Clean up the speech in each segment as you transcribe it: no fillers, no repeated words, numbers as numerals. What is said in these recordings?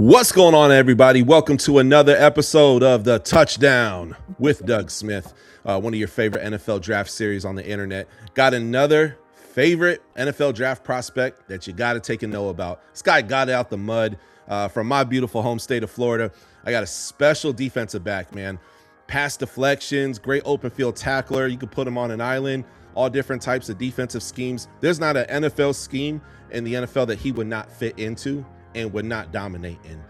What's going on, everybody? Welcome to another episode of The Touchdown with Doug Smith, one of your favorite NFL draft series on the internet. Got another favorite NFL draft prospect that you got to take a know about. This guy got it out the mud from my beautiful home state of Florida. I got a special defensive back, man. Pass deflections, great open field tackler. You could put him on an island, all different types of defensive schemes. There's not an NFL scheme in the NFL that he would not fit into and would not dominate in.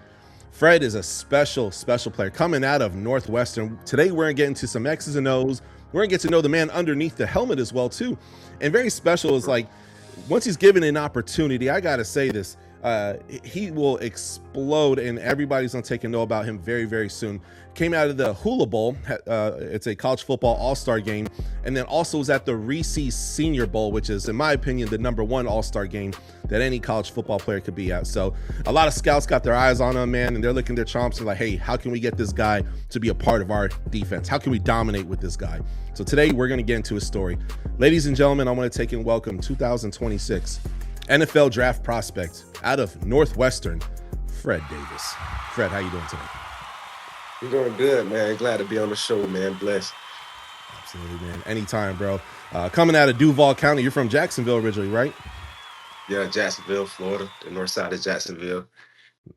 Fred is a special player coming out of Northwestern. Today, we're going to get into some X's and O's. We're going to get to know the man underneath the helmet as well, too. And very special is like, once he's given an opportunity, I got to say this, he will explode and everybody's going to take a know about him very, very soon. Came out of the Hula Bowl. It's a college football all-star game. And then also was at the Reese Senior Bowl, which is, in my opinion, the #1 all-star game that any college football player could be at. So a lot of scouts got their eyes on him, man, and they're licking their chomps and like, hey, how can we get this guy to be a part of our defense? How can we dominate with this guy? So today we're going to get into his story. Ladies and gentlemen, I want to take and welcome 2026 NFL draft prospect out of Northwestern, Fred Davis. Fred, how you doing today? I'm doing good, man. Glad to be on the show, man. Blessed. Absolutely, man. Anytime, bro. Coming out of Duval County, you're from Jacksonville originally, right? Yeah, Jacksonville, Florida, the north side of Jacksonville.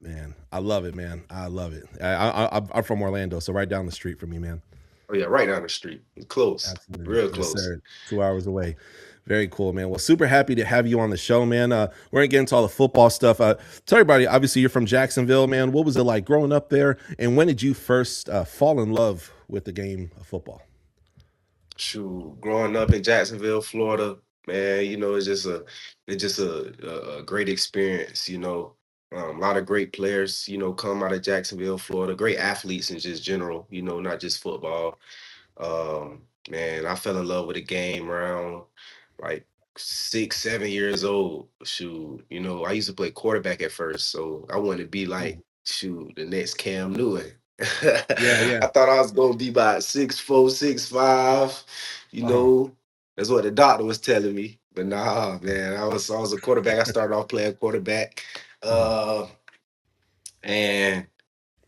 Man, I love it, man. I love it. I'm from Orlando, so right down the street from me, man. Oh yeah, right down the street. Close, Absolutely. real Yes, close. sir. 2 hours away. Very cool, man. Well, super happy to have you on the show, man. We're going to get into all the football stuff. Tell everybody, obviously, you're from Jacksonville, man. What was it like growing up there? And when did you first fall in love with the game of football? Shoot, growing up in Jacksonville, Florida, man, it's just a great experience. A lot of great players, come out of Jacksonville, Florida. Great athletes in just general, not just football. Man, I fell in love with the game around like 6, 7 years old. Shoot, I used to play quarterback at first, so I wanted to be like, shoot, the next Cam Newton. Yeah, yeah. I thought I was gonna be about 6'4", 6'5", you Uh-huh. know. That's what the doctor was telling me. But nah, man, I was a quarterback. I started off playing quarterback. Uh-huh. Uh and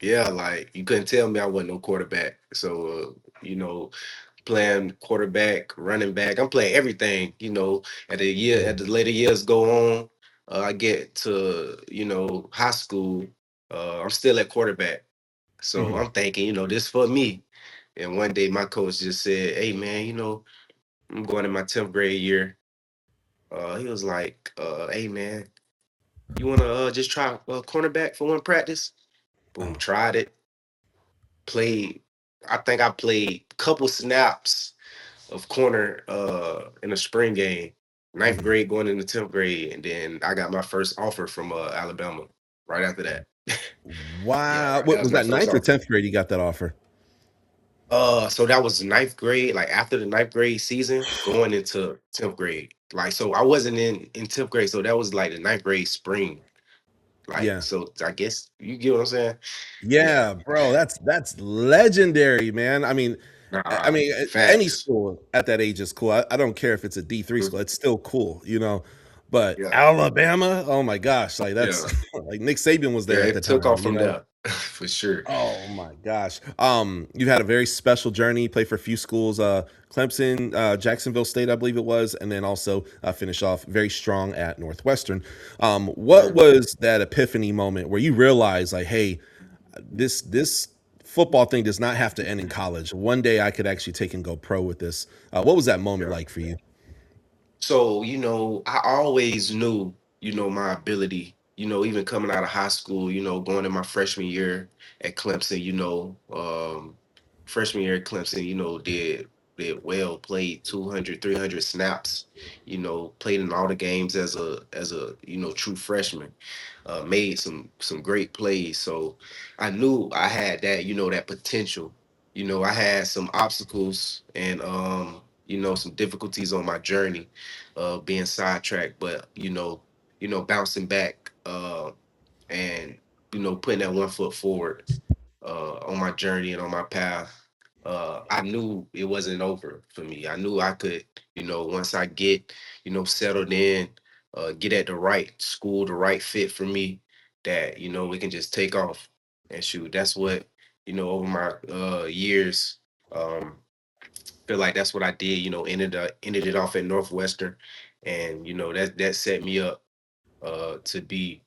yeah, like you couldn't tell me I wasn't no quarterback. So playing quarterback, running back. I'm playing everything, at the later years go on, I get to, high school, I'm still at quarterback. So Mhm. I'm thinking, this for me. And one day my coach just said, hey man, I'm going in my 10th grade year. He was like, hey man, you wanna just try cornerback for one practice? Boom, Uh-huh. tried it, played. I think I played couple snaps of corner in a spring game, ninth Mhm. grade going into 10th grade, and then I got my first offer from Alabama right after that. Yeah, Wow. that What was was my that, first ninth or offer. 10th grade you got that offer? So that was ninth grade, like after the ninth grade season, going into 10th grade. Like, so I wasn't in 10th grade, so that was like the ninth grade spring. Like, Yeah. so I guess you get what I'm saying? Yeah. Yeah, bro, that's legendary, man. I mean, Nah, any facts. school at that age is cool. I don't care if it's a D3 Mhm. school, it's still cool, But Yeah, Alabama, oh my gosh, like that's yeah, like Nick Saban was yeah. there at the It took time, off from there for sure. Oh my gosh. You had a very special journey. You played for a few schools, Clemson, Jacksonville State, I believe it was, and then also finish off very strong at Northwestern. What Mhm. was that epiphany moment where you realized, like, hey, this football thing does not have to end in college. One day I could actually take and go pro with this. What was that moment Yeah. like for you? So, I always knew, my ability, even coming out of high school, going in my freshman year at Clemson, freshman year at Clemson, did well, played 200, 300 snaps, played in all the games as a, true freshman, made some great plays. So I knew I had that, that potential. I had some obstacles and some difficulties on my journey being sidetracked, but bouncing back and putting that one foot forward on my journey and on my path. I knew it wasn't over for me. I knew I could, once I get, settled in, get at the right school, the right fit for me. that we can just take off and shoot. That's what over my years. Feel like that's what I did. Ended it off at Northwestern, and that set me up to be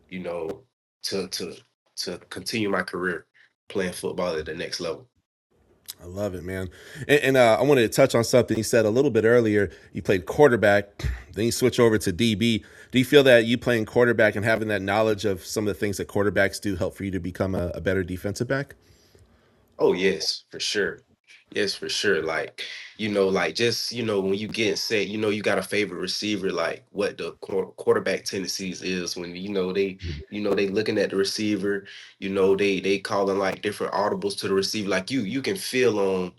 you know to to to continue my career playing football at the next level. I love it, man. And I wanted to touch on something you said a little bit earlier. You played quarterback, then you switch over to DB. Do you feel that you playing quarterback and having that knowledge of some of the things that quarterbacks do help for you to become a better defensive back? Oh yes, for sure. Yes, for sure. Like, like just, when you get set, you got a favorite receiver, like what the quarterback tendencies is when, they looking at the receiver, they calling like different audibles to the receiver. Like you can feel on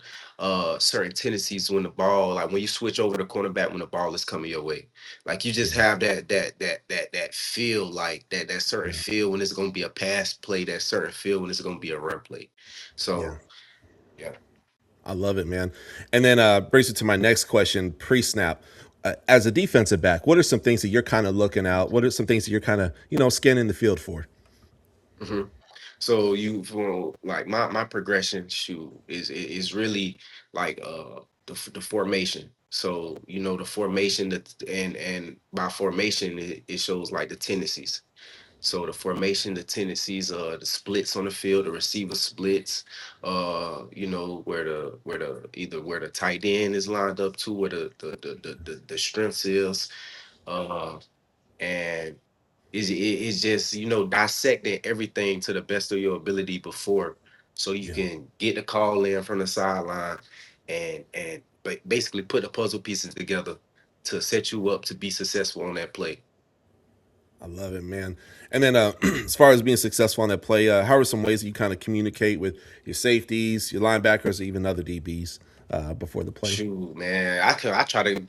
certain tendencies when the ball, like when you switch over to cornerback when the ball is coming your way. Like you just Yeah, have that feel, like that certain yeah, feel when it's gonna be a pass play, that certain feel when it's gonna be a run play. yeah. So yeah. I love it, man. And then brings it to my next question: pre-snap. As a defensive back, what are some things that you're kind of looking out? What are some things that you're kind of scanning the field for? hmm So like my progression shoot is really like the formation. So the formation that and by formation it shows like the tendencies. So the formation, the tendencies, the splits on the field, the receiver splits, where the either where the tight end is lined up to, where the strengths is, uh, and it's just dissecting everything to the best of your ability before, so you Yeah, can get the call in from the sideline and basically put the puzzle pieces together to set you up to be successful on that play. I love it, man. And then as far as being successful on that play, how are some ways that you kind of communicate with your safeties, your linebackers, or even other DBs before the play? Shoot, man, I try to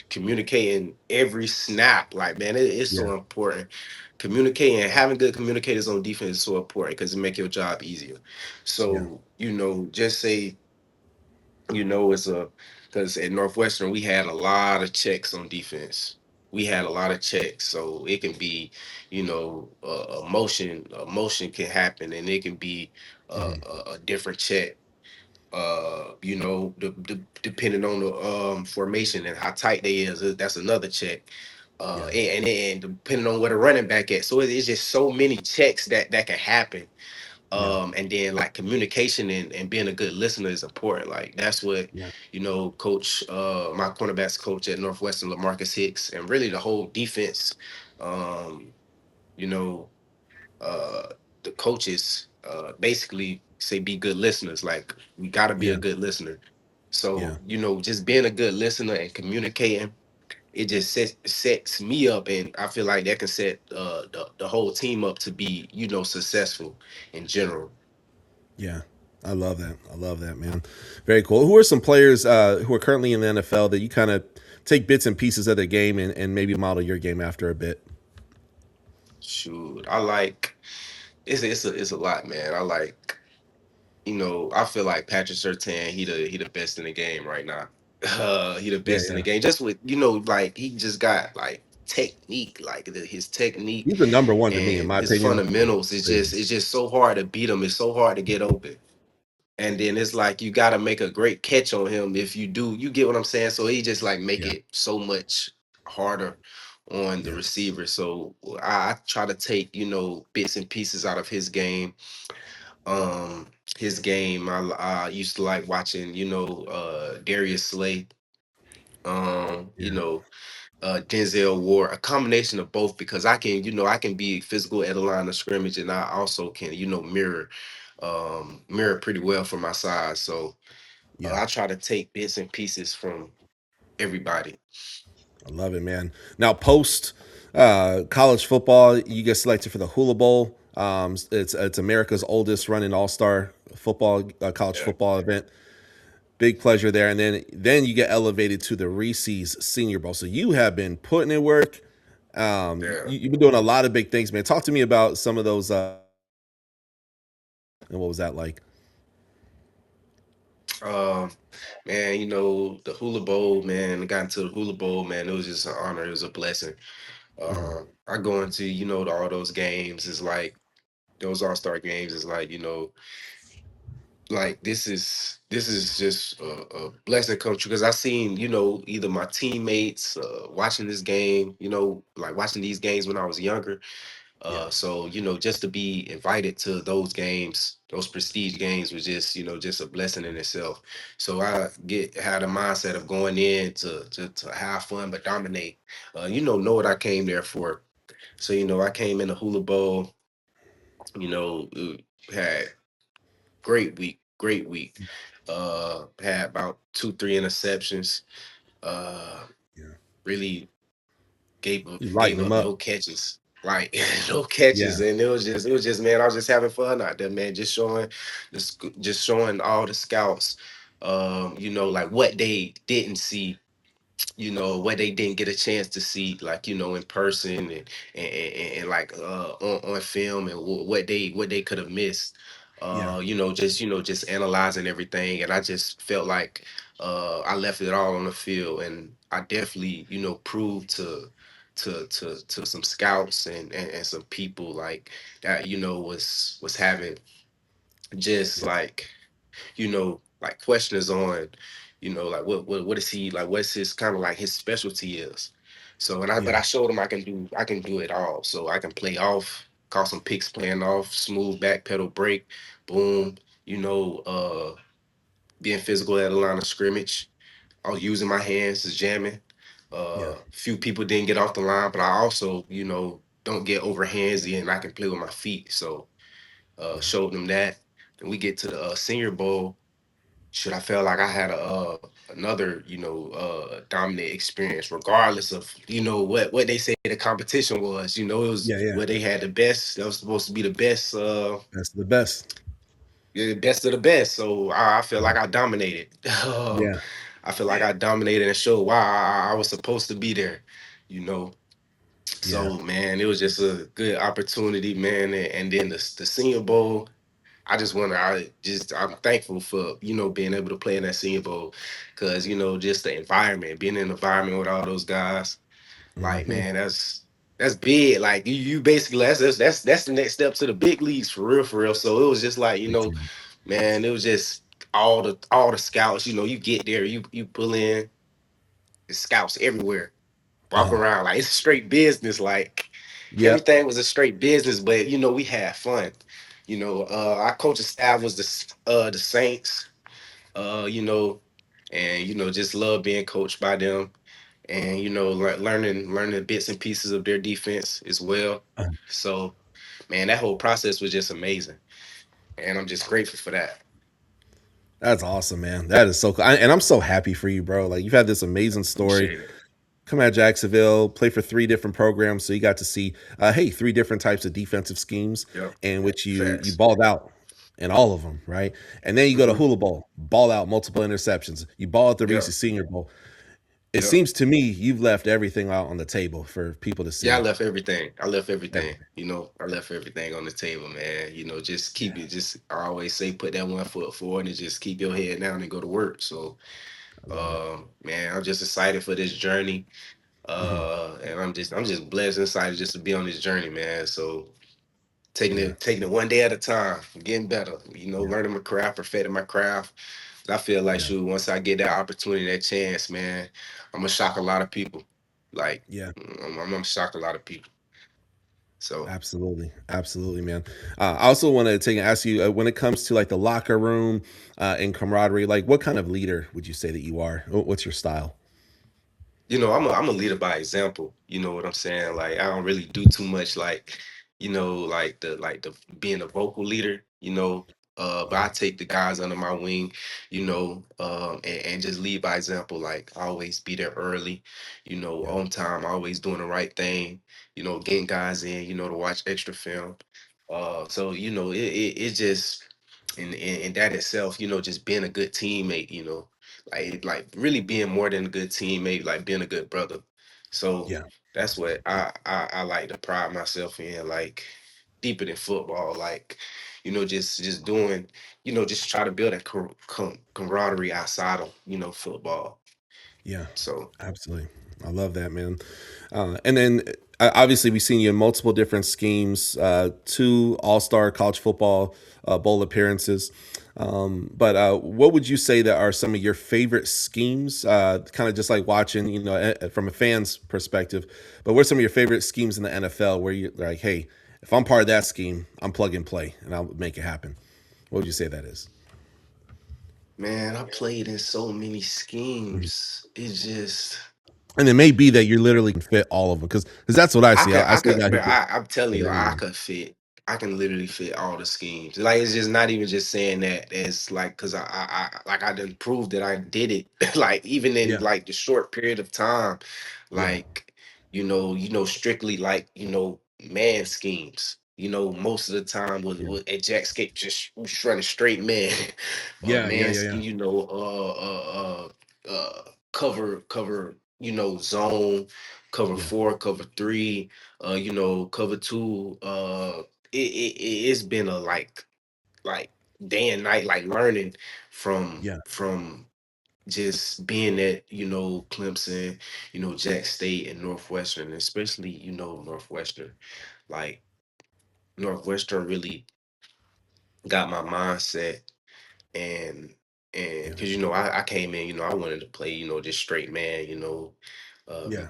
communicate in every snap. Like, man, it's Yeah, so important. Communicating, having good communicators on defense is so important because it make your job easier. yeah, So, just say, it's a because at Northwestern we had a lot of checks on defense. We had a lot of checks, so it can be, a motion can happen, and it can be hmm, a different check depending on the formation and how tight they is, that's another check. yeah, And depending on where the running back at. So it's just so many checks that can happen. yeah, And then like communication and being a good listener is important. Like that's what, yeah, coach, my cornerbacks coach at Northwestern, Lamarcus Hicks, and really the whole defense, um, you know, uh the coaches basically say be good listeners. Like we got to be yeah, a good listener. yeah, So just being a good listener and communicating, it just sets me up, and I feel like that can set the whole team up to be successful in general. yeah. I love that. I love that, man. Very cool. Who are some players who are currently in the NFL that you kind of take bits and pieces of their game and maybe model your game after a bit? Shoot, I like it's a lot, man. I like, I feel like Patrick Surtain, he the best in the game right now. He the Yeah, best in the yeah. game. Just with like he just got like technique, like his technique He's the number one to me, in and my his opinion. fundamentals. It's just Crazy. it's just so hard to beat him. It's so hard to get open. And then it's like you got to make a great catch on him. If you do, you get what I'm saying. So he just like make Yeah, it so much harder on the yeah, receiver. So I try to take bits and pieces out of um his game. I used to like watching, Darius Slay, yeah, Denzel Ward, a combination of both, because I can be physical at the line of scrimmage, and I also can, mirror pretty well for my size. So yeah. I try to take bits and pieces from everybody. I love it, man. Now, post college football, you get selected for the Hula Bowl. It's America's oldest running All Star football college Yeah. football event. Big pleasure there, and then you get elevated to the Reese's Senior Bowl. So you have been putting in work. Yeah. You've been doing a lot of big things, man. Talk to me about some of those and what was that like? Um, man, the Hula Bowl, man, got into the Hula Bowl, man. It was just an honor. It was a blessing. Mhm. I go into, all those games is like those all-star games is like, like this is just a blessing come true because I seen, either my teammates watching this game, like watching these games when I was younger. Yeah. So, just to be invited to those games, those prestige games was just, just a blessing in itself. So I had a mindset of going in to have fun but dominate. Know what I came there for. So, I came in the Hula Bowl, had great week, great week. Had about 2, 3 interceptions. Uh Yeah. Really You lighten gave them up up. no catches. Like no catches. Yeah. And it was just man, I was just having fun out there, man. Just showing all the scouts like what they didn't see, what they didn't get a chance to see, like in person and like on film, and what they could have missed. Yeah. Just analyzing everything, and I just felt like I left it all on the field, and I definitely proved to some scouts and some people like that was having just Yeah. like questions on, like what is he like, what's his kind of like his specialty is. So but Yeah. I showed him I can do it all. So I can play off, call some picks playing off, smooth back pedal break, boom, being physical at the line of scrimmage. I was using my hands to jamming. Yeah. Few people didn't get off the line, but I also, don't get over handsy and I can play with my feet. So Yeah. showed them that. Then we get to the Senior Bowl. Should I felt like I had another dominant experience, regardless of what they say the competition was. It was Yeah. Yeah. where they had the best. That was supposed to be the best, That's the best. yeah, the best of the best. So I feel Yeah. like I dominated. Yeah. I feel like I dominated and showed why I was supposed to be there. You know, Yeah. so man, it was just a good opportunity, man. And then the Senior Bowl. I'm thankful for, being able to play in that Senior Bowl because, just the environment, being in an environment with all those guys, like, Hmm. man, that's big. Like you basically that's the next step to the big leagues for real, for real. So it was just like, Big time. man, it was just all the scouts, you get there, you pull in the scouts everywhere, walk Uh-huh. around like it's a straight business. Like Yep. everything was a straight business, but we had fun. Our coaching staff was the Saints, you know, and just love being coached by them, and learning bits and pieces of their defense as well. Uh, So, man, that whole process was just amazing, and I'm just grateful for that. that's awesome, man. That is so cool. And I'm so happy for you, bro. Like you've had this amazing story. Appreciate it. Come out of Jacksonville, play for three different programs, so you got to see, hey, three different types of defensive schemes Yep. in which you Facts. balled out in all of them, right? And then you go to Hmm. Hula Bowl, ball out multiple interceptions. You ball at the Reese Yep. Senior Bowl. It Yep. seems to me you've left everything out on the table for people to Yeah, I see. left everything. I left everything. Everything. I left everything on the table, man. Just keep Yeah, it. Just I always say, put that one foot forward and just keep your head down and go to work. So, I love it. man, I'm just excited for this journey. Mhm. And I'm just blessed and excited just to be on this journey, man. So taking Yeah, it taking it one day at a time, getting better. yeah, Learning my craft, perfecting my craft. I feel like, yeah, shoot, once I get that opportunity, that chance, man, I'm gonna shock a lot of people. Like, yeah. I'm gonna shock a lot of people. So. Absolutely, absolutely, man. I also want to take and ask you when it comes to like the locker room and camaraderie. Like, what kind of leader would you say that you are? What's your style? I'm a leader by example. You know what I'm saying? Like I don't really do too much like, like the being a vocal leader, but I Uh, take the guys under my wing, and just lead by example. Like I always be there early, yeah, on time, always doing the right thing, getting guys in, to watch extra film. So it just in that itself, just being a good teammate, like really being more than a good teammate, like being a good brother. So yeah, that's what I like to pride myself in, like deeper than football, like just doing, just try to build that camaraderie outside of football. yeah. So Absolutely, I love that, man. And then Obviously we've seen you in multiple different schemes, two all-star college football bowl appearances. But what would you say that are some of your favorite schemes? Kind of just like watching, from a fan's perspective. But what are some of your favorite schemes in the NFL where you're like, hey, if I'm part of that scheme, I'm plug and play and I'll make it happen? What would you say that is? Man, I played in so many Mhm. schemes. It's just And it may be that you literally can fit all of them because that's what I see. I see a guy who man, can I'm telling fit you, I anyone. could fit. I can literally fit all the schemes. Like it's just not even just saying that. It's like because like I done proved that I did it. Like even in Yeah, like the short period of time, yeah, like strictly like man schemes. Most of the time yeah, was at Jackscape just running straight man, yeah, yeah, man yeah, yeah, scheme. Cover. Zone cover yeah, four, cover three, cover two. It's been a like day and night, like learning yeah, from just being at Clemson, Jack State and Northwestern, especially Northwestern. Like Northwestern really got my mindset and yeah, because I came in, I wanted to play, just straight man, yeah,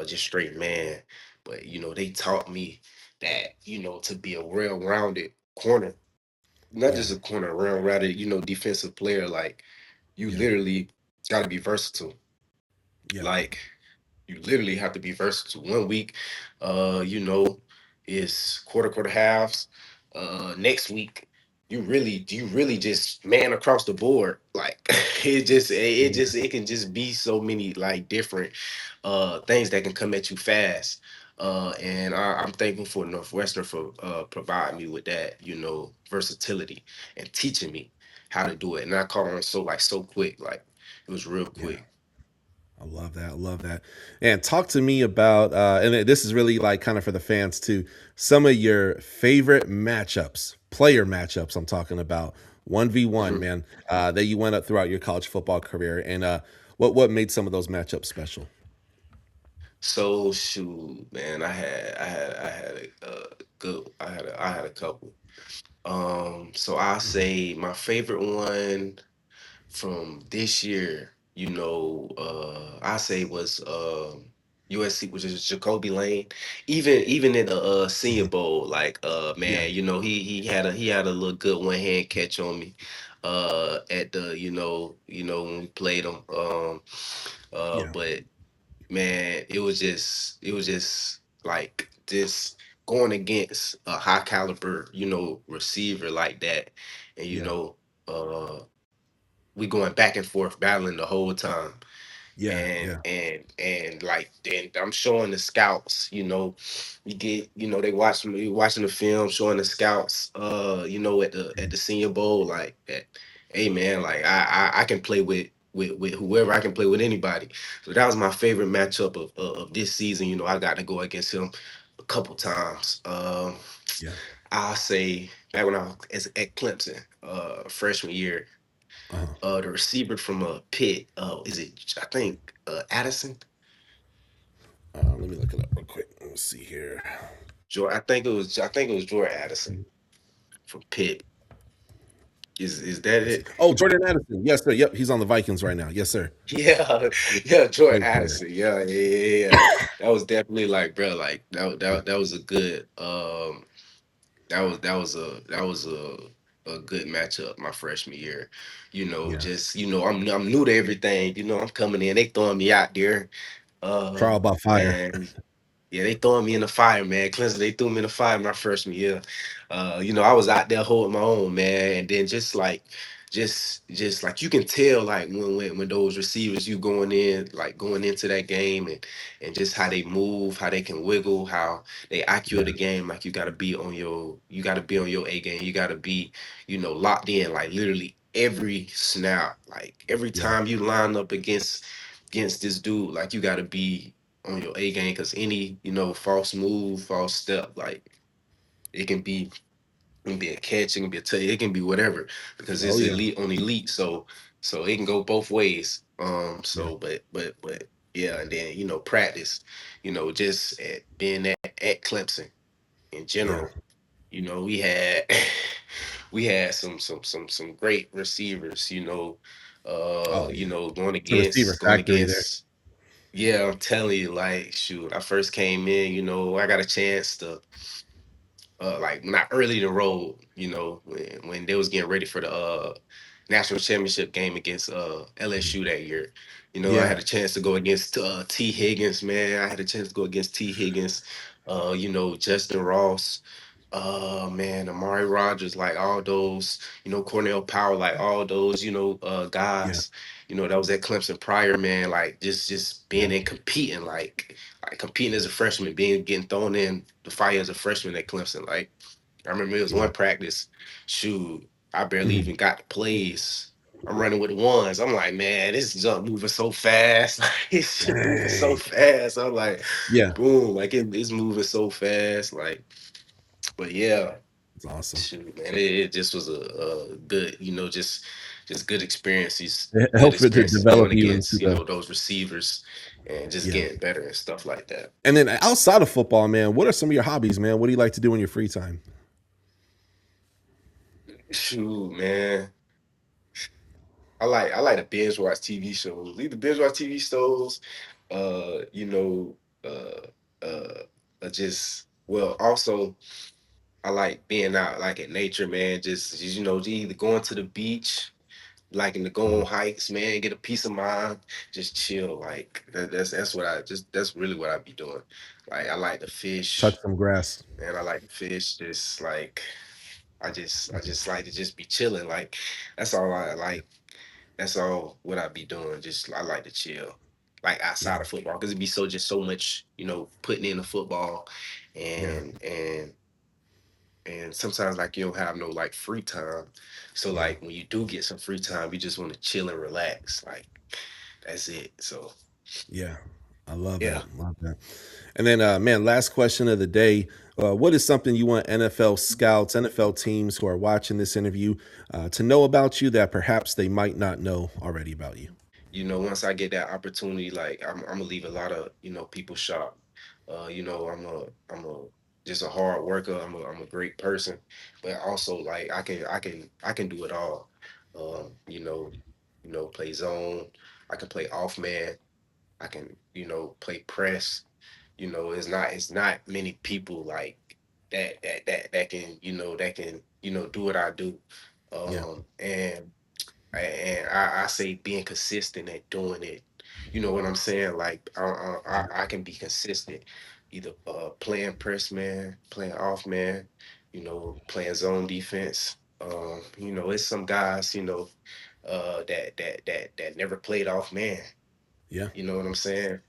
just straight man. But they taught me that, to be a well-rounded corner, not yeah, just a corner, well-rounded, defensive player, like you yeah, literally gotta be versatile. yeah, Like you literally have to be versatile. One week, uh, you know, is quarter halves. Next week, you really just man across the board. Like it can just be so many like different things that can come at you fast. And I'm thankful for Northwestern for providing me with that, versatility and teaching me how to do it. And I caught on so quick, like it was real yeah. quick. I love that. I love that. And talk to me about, and this is really like kind of for the fans too, some of your favorite matchups, player matchups. I'm talking about 1v1, Mhm. man, that you went up throughout your college football career, and what made some of those matchups special? So shoot, man, I had I had a couple. So I Mhm. say my favorite one from this year, I say was USC, which is Jacoby Lane. Even in the Senior Mhm. Bowl, like Yeah, man, he had a little good one hand catch on me at the when we played him. yeah, But man, it was just like this going against a high caliber, receiver like that. And yeah, uh we going back and forth battling the whole time. yeah, And yeah, and like then I'm showing the scouts, you get, they watching the film, showing the scouts, at mhm. the Senior Bowl, like that, hey man, like I can play with whoever, I can play with anybody. So that was my favorite matchup of this season. I got to go against him a couple times. Yeah. I'll say back when I was at Clemson, freshman year, Uh-huh. the receiver from Pitt, is it I think Addison? Let me look it up real quick. Let's see here. I think it was Jordan Addison from Pitt. Is that Let's see. it? Oh, Jordan Addison. Yes, sir. Yep, he's on the Vikings right now. Yes, sir. Yeah, yeah, Jordan Great player. Addison. Yeah, yeah, yeah, yeah. That was definitely like, bro, like that was a good that was a good matchup my freshman year. Yeah. Just I'm new to everything. I'm coming in, they throwing me out there. Trial by fire. Man, yeah, they throwing me in the fire, man. Clemson, they threw me in the fire my freshman year. I was out there holding my own, man. And then just like you can tell, like when those receivers you going in, like going into that game, and just how they move, how they can wiggle, how they IQ of Yeah. the game. Like you gotta be on your A game. You gotta be, locked in, like literally every snap, like every Yeah. time you line up against this dude, like you gotta be on your A game, because any false move, false step, like it can be a catch, it can be it can be whatever, because Oh it's yeah. elite on elite. So it can go both ways. Yeah. So but Yeah, and then practice, just being at Clemson in Yeah. general. We had we had some great receivers. Oh yeah. Going It's a receiver against factory there. yeah, I'm telling you, like, shoot, I first came in, I got a chance to like not early in the road, when they was getting ready for the national championship game against Mhm. LSU that year. I had Yeah. a chance to go against T. Higgins, man. I had a chance to go against T. Higgins, Justin Ross, man, Amari Rogers, like all those, Cornell Powell, like all those, Yeah. guys, that was at Clemson prior, man, like just being Yeah. in competing, like competing as a freshman, getting thrown in the fire as a freshman at Clemson. Like I remember it was Yeah. one practice, shoot, I barely Mhm. even got the plays. I'm running with the ones. I'm like, man, this jump moving so fast. Like, this shit moving so Dang. fast. I'm like, Yeah. boom, like it's moving so fast. Like, but yeah, It's awesome. shoot, man, it just was a good, just It good helps it to experiences develop going you into against, the those receivers and just yeah. getting better and stuff like that. And then outside of football, man, what are some of your hobbies, man? What do you like to do in your free time? Shoot, man. I like to binge watch TV shows. Either binge watch TV shows, uh, you know, uh, uh, just well. Also, I like being out like in nature, man. Just either going to the beach, liking to go Mhm. on hikes, man. Get a peace of mind, just chill. Like that's what that's really what I be doing. Like I like to Touch fish, some grass. and I like to fish. Just like I Mhm. just like to just be chilling. Like that's all I like. That's all what I be doing. Just I like to chill, like Yeah. outside of football, because it be just so much, putting in the football, Yeah. and sometimes like you don't have no like free time. So Yeah. like when you do get some free time, you just want to chill and relax. Like that's it. So Yeah. I love yeah, that. Love that. And then, man, last question of the day. What is something you want NFL scouts, NFL teams who are watching this interview to know about you that perhaps they might not know already about you? once I get that opportunity, like I'm gonna leave a lot of people shocked. I'm a just a hard worker. I'm a great person, but also like I can do it all. Play zone. I can play off man. I can play press. It's not many people like that can do what I do. Yeah. And I say being consistent at doing it. You know what I'm saying? Like I can be consistent, either playing press man, playing off man, playing zone defense. It's some guys, that never played off man. Yeah. You know what I'm saying?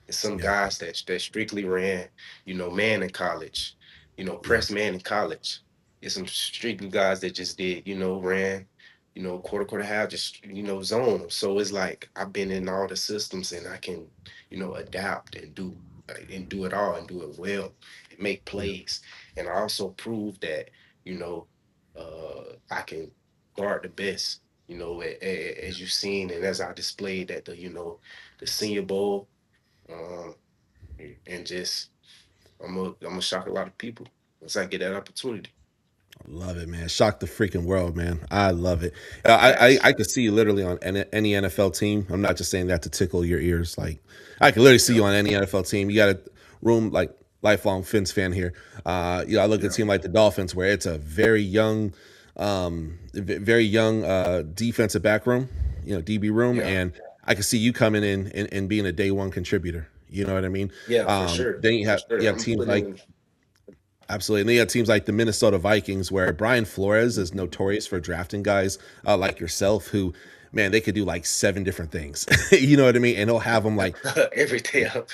It's some Yeah. guys that strictly ran, man in college, Yeah. press man in college. It's some strictly guys that just did, ran, quarter half, just zone. So it's like I've been in all the systems and I can, adapt and do it all and do it well and make Yeah. plays. And I also prove that, I can guard the best. As you've seen and as I displayed at the Senior Bowl, um, and just I'm gonna shock a lot of people once I get that opportunity. Love it, man. Shock the freaking world, man. I love it. I Facts. could see you literally on any NFL team. I'm not just saying that to tickle your ears. Like, I could literally see you Yeah, on any NFL team. You got a room like lifelong Fins fan here. I look at a yeah, team like the Dolphins where it's a very young defensive back room, DB room, yeah, and I could see you coming in and being a day one contributor. You know what I mean? yeah, for sure, Then for you sure. have I'm teams like putting absolutely. And they had teams like the Minnesota Vikings, where Brian Flores is notorious for drafting guys like yourself who, man, they could do like seven different things. You know what I mean? And he'll have them like, everything up.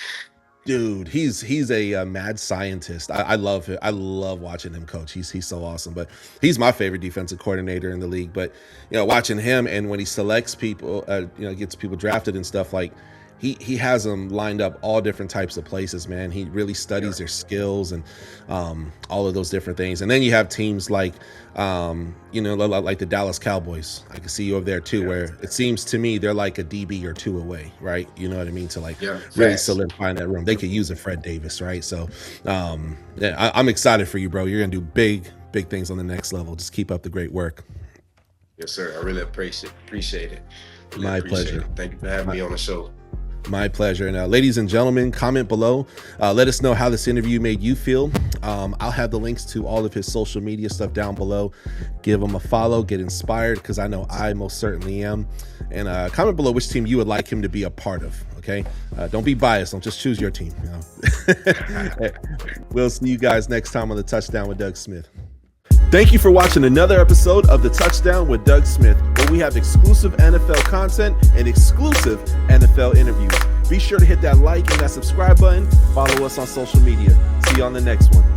dude, he's a, mad scientist. I love it. I love watching him coach. He's so awesome. But he's my favorite defensive coordinator in the league. But watching him and when he selects people, gets people drafted and stuff like. he has them lined up all different types of places, man. He really studies their skills and all of those different things. And then you have teams like like the Dallas Cowboys. I can see you over there too, where it seems to me they're like a DB or two away, right? You know what I mean? To like really solidify in that room. They could use a Fred Davis, right? So I'm excited for you, bro. You're gonna do big things on the next level. Just keep up the great work. Yes, sir. I really appreciate it. Really My pleasure. Thank you for having me on the show. My pleasure. And ladies and gentlemen, comment below. Let us know how this interview made you feel. I'll have the links to all of his social media stuff down below. Give him a follow, get inspired, because I know I most certainly am. And comment below which team you would like him to be a part of. Okay. Don't be biased. Don't just choose your team. We'll see you guys next time on the Touchdown with Doug Smith. Thank you for watching another episode of The Touchdown with Doug Smith, where we have exclusive NFL content and exclusive NFL interviews. Be sure to hit that like and that subscribe button. Follow us on social media. See you on the next one.